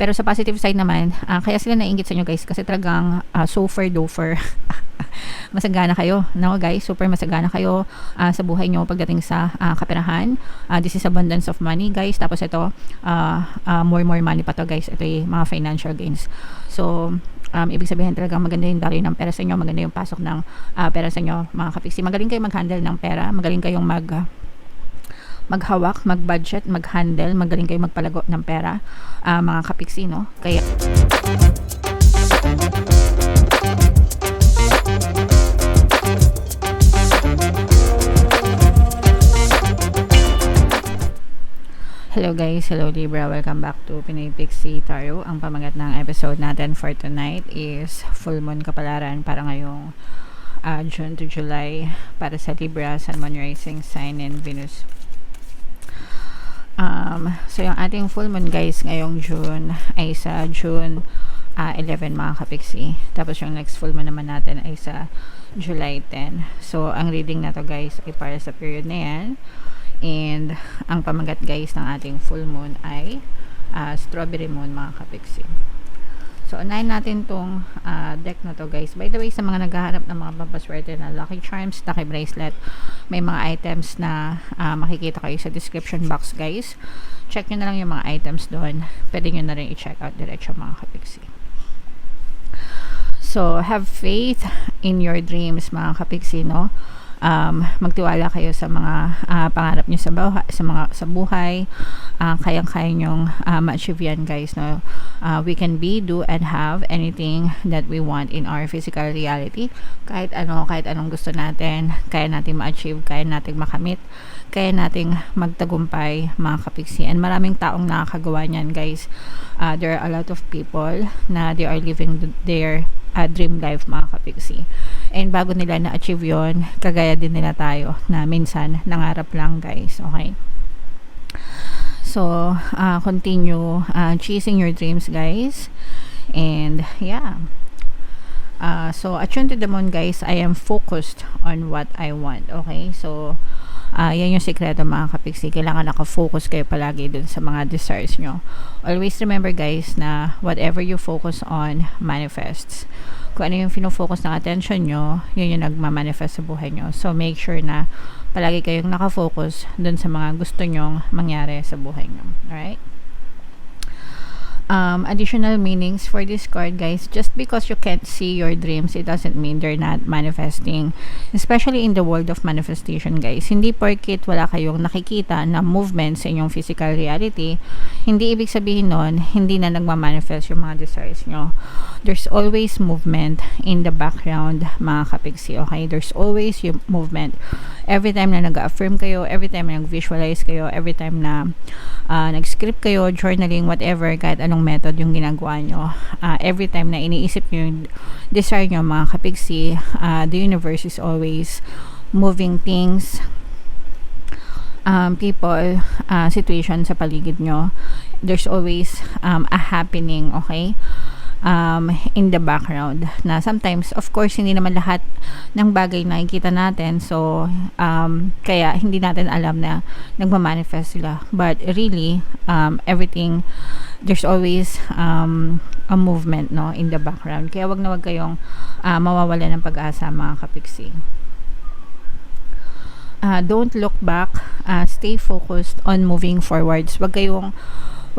Pero sa positive side naman, kaya sila nainggit sa inyo guys kasi talagang sofer dofer. Masagana kayo, no guys? Super masagana kayo sa buhay nyo pagdating sa kaperahan. This is abundance of money guys. Tapos ito, more money pa to guys. Ito yung mga financial gains. So, ibig sabihin talagang maganda yung daloy ng pera sa inyo, maganda yung pasok ng pera sa inyo mga kapiksi. Magaling kayong mag-handle ng pera, magaling kayong maghawak, mag-budget, mag-handle, magaling kayong magpalago ng pera mga kapiksi, no? Kaya hello guys, hello Libra, welcome back to Pinoy Pixie Tarot. Ang pamagat ng episode natin for tonight is full moon kapalaran para ngayong June to July para sa Libra, Sun, Moon, Rising Sign, and Venus. So yung ating full moon guys ngayong June ay sa June 11 mga kapiksi. Tapos yung next full moon naman natin ay sa July 10. So ang reading na to guys ay para sa period na yan. And ang pamagat guys ng ating full moon ay strawberry moon mga kapiksi. So unahin natin tong deck na to guys. By the way, sa mga naghahanap ng mga pampaswerte na lucky charms, lucky bracelet, may mga items na makikita kayo sa description box guys. Check nyo na lang yung mga items doon. Pwede nyo na rin i-check out diretso mga kapiksi. So have faith in your dreams mga kapiksi, no? Magtiwala kayo sa mga pangarap nyo sa buhay. Kayang-kaya nyong ma-achieve yan guys, no? We can be, do, and have anything that we want in our physical reality. Kahit anong gusto natin, kaya nating ma-achieve, kaya nating makamit, kaya nating magtagumpay mga kapiksi. And maraming taong nakakagawa niyan guys. There are a lot of people na they are living their dream life mga kapiksi. And bago nila na-achieve yon, kagaya din nila tayo na minsan nangarap lang guys, okay? So, continue chasing your dreams guys. And yeah. So, attune to the moon guys, I am focused on what I want, okay? So, yan yung sekreto mga kapiksi. Kailangan nakafocus kayo palagi dun sa mga desires nyo. Always remember guys na whatever you focus on manifests. Kung ano yung fino-focus ng attention nyo, yun yung nagmamanifest sa buhay nyo. So make sure na palagi kayong nakafocus dun sa mga gusto nyong mangyari sa buhay nyo. Alright? Additional meanings for this card guys, just because you can't see your dreams, it doesn't mean they're not manifesting, especially in the world of manifestation guys. Hindi porket wala kayong nakikita na movement sa inyong physical reality, hindi ibig sabihin nun hindi na nagmamanifest yung mga desires nyo. There's always movement in the background mga kapiksi, okay? There's always yung movement every time na nag-affirm kayo, every time na nag-visualize kayo, every time na nag-script kayo, journaling, whatever, kahit anong method yung ginagawa nyo, every time na iniisip nyo yung desire nyo mga kapiksi, the universe is always moving things, people, situation sa paligid nyo. There's always a happening, okay? In the background na sometimes of course hindi naman lahat ng bagay na nakikita natin, so kaya hindi natin alam na nagmamanifest sila, but really everything, there's always a movement no in the background, kaya wag kayong mawawala ng pag-asa mga kapiksi. Don't look back, stay focused on moving forwards. Wag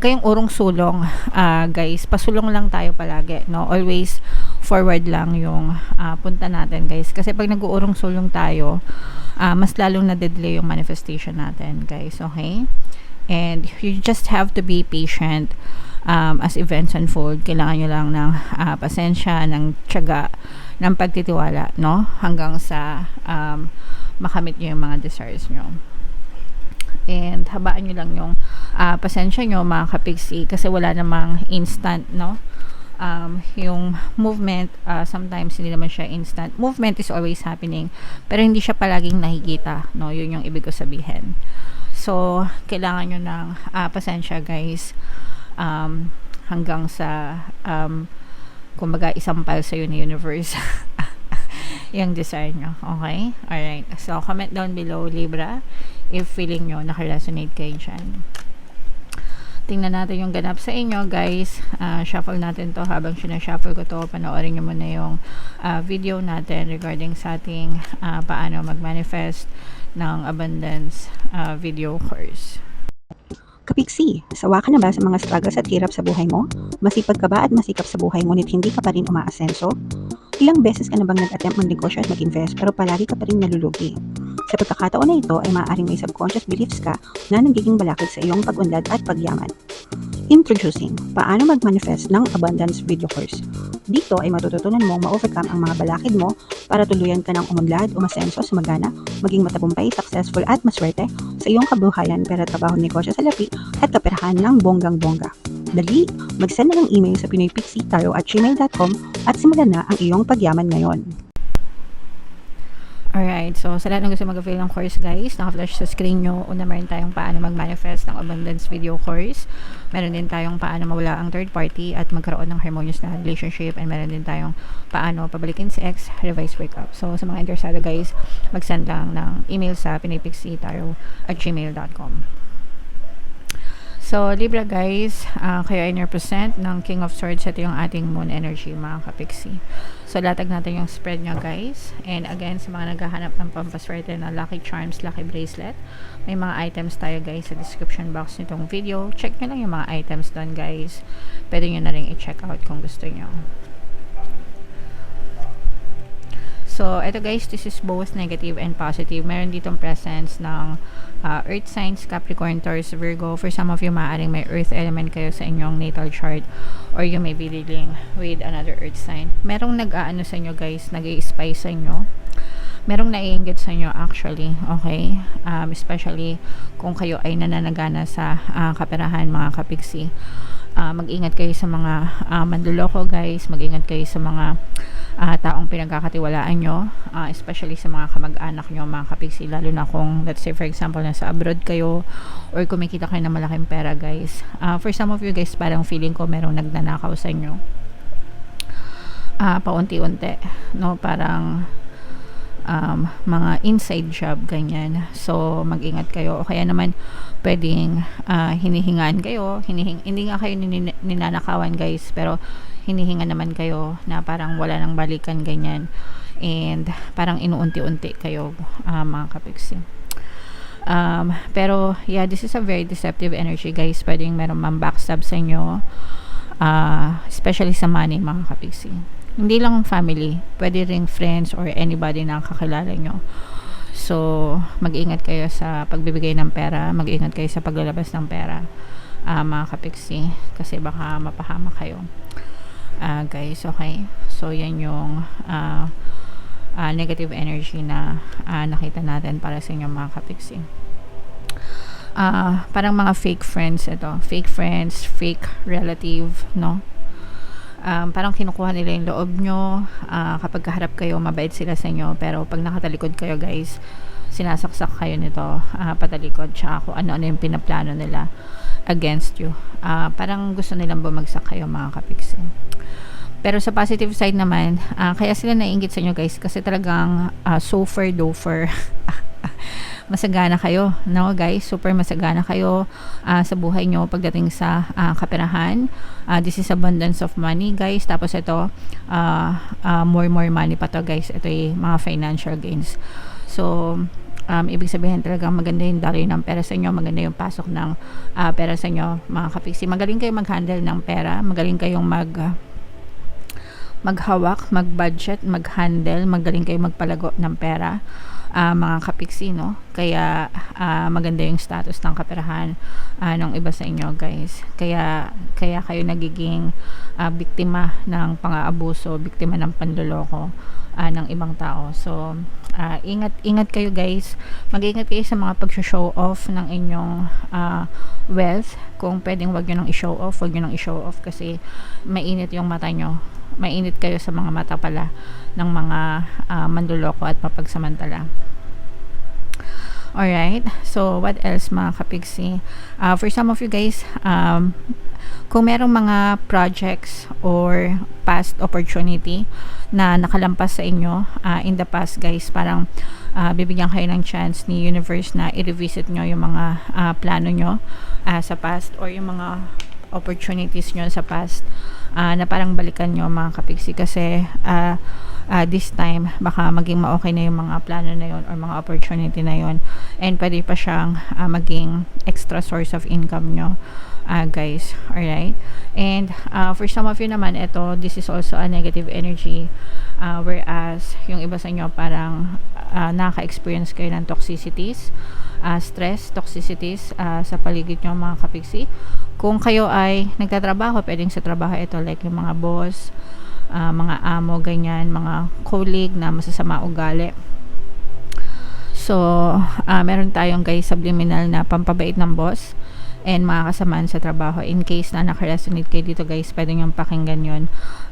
kayong urong sulong guys, pasulong lang tayo palagi, no? Always forward lang yung punta natin guys, kasi pag nag-uurong sulong tayo, mas lalong na-delay yung manifestation natin guys, okay? And you just have to be patient as events unfold. Kailangan nyo lang ng pasensya, ng tiyaga, ng pagtitiwala, no? Hanggang sa makamit nyo yung mga desires nyo. And habaan nyo lang yung pasensya nyo mga kapiksi, kasi wala namang instant, no? Yung movement, sometimes hindi naman siya instant. Movement is always happening, pero hindi siya palaging nakikita, no? Yun yung ibig ko sabihin. So, kailangan nyo ng pasensya guys, hanggang sa kumbaga isampal sa'yo ni universe yung desire nyo, okay? Alright, so comment down below Libra if feeling nyo naka-resonate kayo dyan. tingnan natin yung ganap sa inyo, guys. Shuffle natin to. Habang sinashuffle ko to, panoorin nyo muna yung video natin regarding sa ating paano mag-manifest ng abundance video course. Kapiksi, sawa ka na ba sa mga struggles at hirap sa buhay mo? Masipag ka ba at masikap sa buhay ngunit hindi ka pa rin umaasenso? Ilang beses ka na bang nag-attempt mag-negosyo at mag-invest pero palagi ka pa rin nalulugi? Sa pagkakataon na ito ay maaaring may subconscious beliefs ka na nagiging balakid sa iyong pag-unlad at pagyaman. Introducing, paano mag-manifest ng abundance video course. Dito ay matututunan mong ma-overcome ang mga balakid mo para tuluyan ka ng umunlad, umasenso, sumagana, maging matagumpay, successful at maswerte sa iyong kabuhayan, pera, trabaho, negosyo, salapi at kaperahan ng bonggang-bongga. Dali, mag-send na ng email sa pinoypixie@gmail.com at simulan na ang iyong pagyaman ngayon. Alright, so sa lahat ng gusto mag-avail ng course, guys, naka-flash sa screen nyo. Una, meron tayong paano mag-manifest ng abundance video course. Meron din tayong paano mawala ang third party at magkaroon ng harmonious na relationship. And meron din tayong paano pabalikin si ex, revise breakup. So sa mga interesado, guys, mag-send lang ng email sa pinoypixie@gmail.com. So, Libra, guys, kayo ay represent ng King of Swords. Ito yung ating moon energy, mga kapiksi. So, latag natin yung spread nyo, guys. And again, sa mga naghahanap ng pampaswerte na lucky charms, lucky bracelet, may mga items tayo, guys, sa description box nitong video. Check nyo lang yung mga items doon, guys. Pwede nyo na rin i-check out kung gusto nyo. So, ito, guys, this is both negative and positive. Meron ditong presence ng earth signs, Capricorn, Taurus, Virgo. For some of you, maaaring may earth element kayo sa inyong natal chart, or you may be dealing with another earth sign. Merong nag-aano sa inyo, guys, nag-i-spy sa inyo. Merong naiinggit sa inyo, actually, okay? Especially kung kayo ay nananagana sa kaperahan, mga kapiksi. Mag-ingat kayo sa mga manluloko, guys. Mag-ingat kayo sa mga taong pinagkakatiwalaan nyo, especially sa mga kamag-anak nyo, mga kapiksi, lalo na kung, let's say, for example, nasa abroad kayo or kumikita kayo ng malaking pera, guys. For some of you, guys, parang feeling ko merong nagnanakaw sa inyo paunti-unti, no? Parang mga inside job, ganyan. So, mag-ingat kayo. O kaya naman, pwedeng hinihingaan kayo. Hindi nga kayo ninanakawan, guys, pero hinihinga naman kayo na parang wala nang balikan, ganyan. And parang inuunti-unti kayo, mga kapiksi. Pero, yeah, this is a very deceptive energy, guys. Pwedeng meron backstab sa inyo, especially sa money, mga kapiksi. Hindi lang family, pwede ring friends or anybody na kakilala nyo. So, mag-ingat kayo sa pagbibigay ng pera, mag-ingat kayo sa paglalabas ng pera, mga kapiksi, kasi baka mapahama kayo. Guys, okay? So, yan yung negative energy na nakita natin para sa inyo, mga kapiksi. Parang mga fake friends ito. Fake friends, fake relative, no? Parang kinukuha nila yung loob nyo. Kapag kaharap kayo, mabait sila sa inyo, pero pag nakatalikod kayo, guys, sinasaksak kayo nito patalikod, tsaka kung ano-ano yung pinaplano nila against you. Parang gusto nilang bumagsak kayo, mga kapiksi. Pero sa positive side naman, kaya sila naiinggit sa inyo, guys, kasi talagang sofer dofer. Masagana kayo, no, guys? Super masagana kayo sa buhay nyo pagdating sa kaperahan. This is abundance of money, guys. Tapos ito, more money pa to, guys. Ito yung mga financial gains. So, ibig sabihin talagang maganda yung daloy ng pera sa inyo, maganda yung pasok ng pera sa inyo, mga kapiksi. Magaling kayong mag-handle ng pera, magaling kayong maghawak, mag-budget, mag-handle, magaling kayong magpalago ng pera, mga kapiksi, no? Kaya maganda yung status ng kaperahan ng iba sa inyo, guys. Kaya kayo nagiging biktima ng pang-aabuso, biktima ng panloloko ng ibang tao. So, ingat kayo, guys. Mag-ingat kayo sa mga pag-show off ng inyong wealth. Kung pwedeng wag nyo nang i-show off, wag nyo nang i-show off kasi mainit yung mata nyo. Mainit kayo sa mga mata pala ng mga manloloko at mapagsamantala. Alright, so what else mga kapigsi? For some of you guys, kung merong mga projects or past opportunity na nakalampas sa inyo in the past guys, parang bibigyan kayo ng chance ni universe na i-revisit nyo yung mga plano nyo sa past, or yung mga opportunities nyo sa past, na parang balikan nyo mga kapigsi, kasi this time baka maging ma-okay na yung mga plano na yon or mga opportunity na yon, and pwede pa siyang maging extra source of income nyo guys. Alright, and for some of you naman, this is also a negative energy, whereas yung iba sa inyo parang naka-experience kayo ng toxicities, stress, toxicities sa paligid nyo mga kapigsi. Kung kayo ay nagtatrabaho, pwedeng sa trabaho ito, like yung mga boss, mga amo, ganyan, mga colleague na masasama ugali. So, meron tayong guys subliminal na pampabait ng boss and mga kasamaan sa trabaho. In case na nakaresonate kayo dito guys, pwede nyo pakinggan yun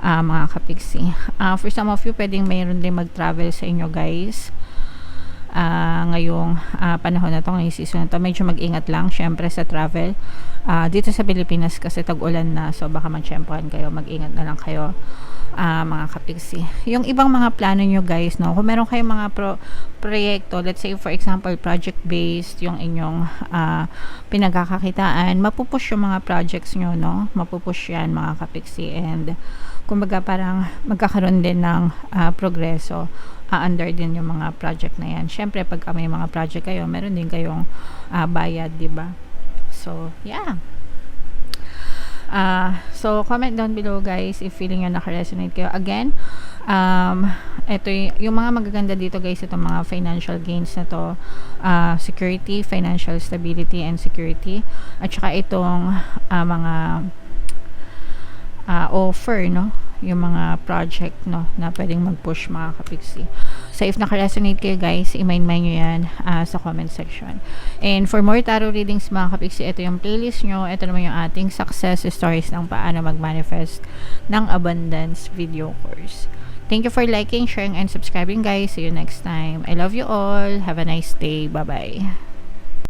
mga kapigsi. For some of you, pwedeng mayroon din mag-travel sa inyo guys. Ngayong panahon na to, ngayong season na to, medyo mag-ingat lang syempre sa travel dito sa Pilipinas kasi tag-ulan na, so baka matsyempohan kayo, mag-ingat na lang kayo mga kapigsi. Yung ibang mga plano nyo guys, no, kung meron kayong mga proyekto, let's say for example project based yung inyong pinagkakakitaan, mapupush yung mga projects nyo, no, mapupush yan mga kapigsi, and kumbaga parang magkakaroon din ng progreso under din yung mga project na yan. Syempre pag may mga project kayo, meron din kayong bayad, di ba? So yeah, so comment down below guys if feeling nyo naka-resonate kayo. Again, ito yung mga magaganda dito guys, itong mga financial gains na to, security, financial stability and security, at saka itong mga offer, no, yung mga project, no, na pwedeng mag-push mga kapigsi. So if naka-resonate kayo guys, i-mind nyo yan sa comment section. And for more tarot readings mga kapigsi, ito yung playlist nyo. Ito naman yung ating success stories ng paano mag-manifest ng abundance video course. Thank you for liking, sharing, and subscribing guys. See you next time. I love you all. Have a nice day. Bye-bye.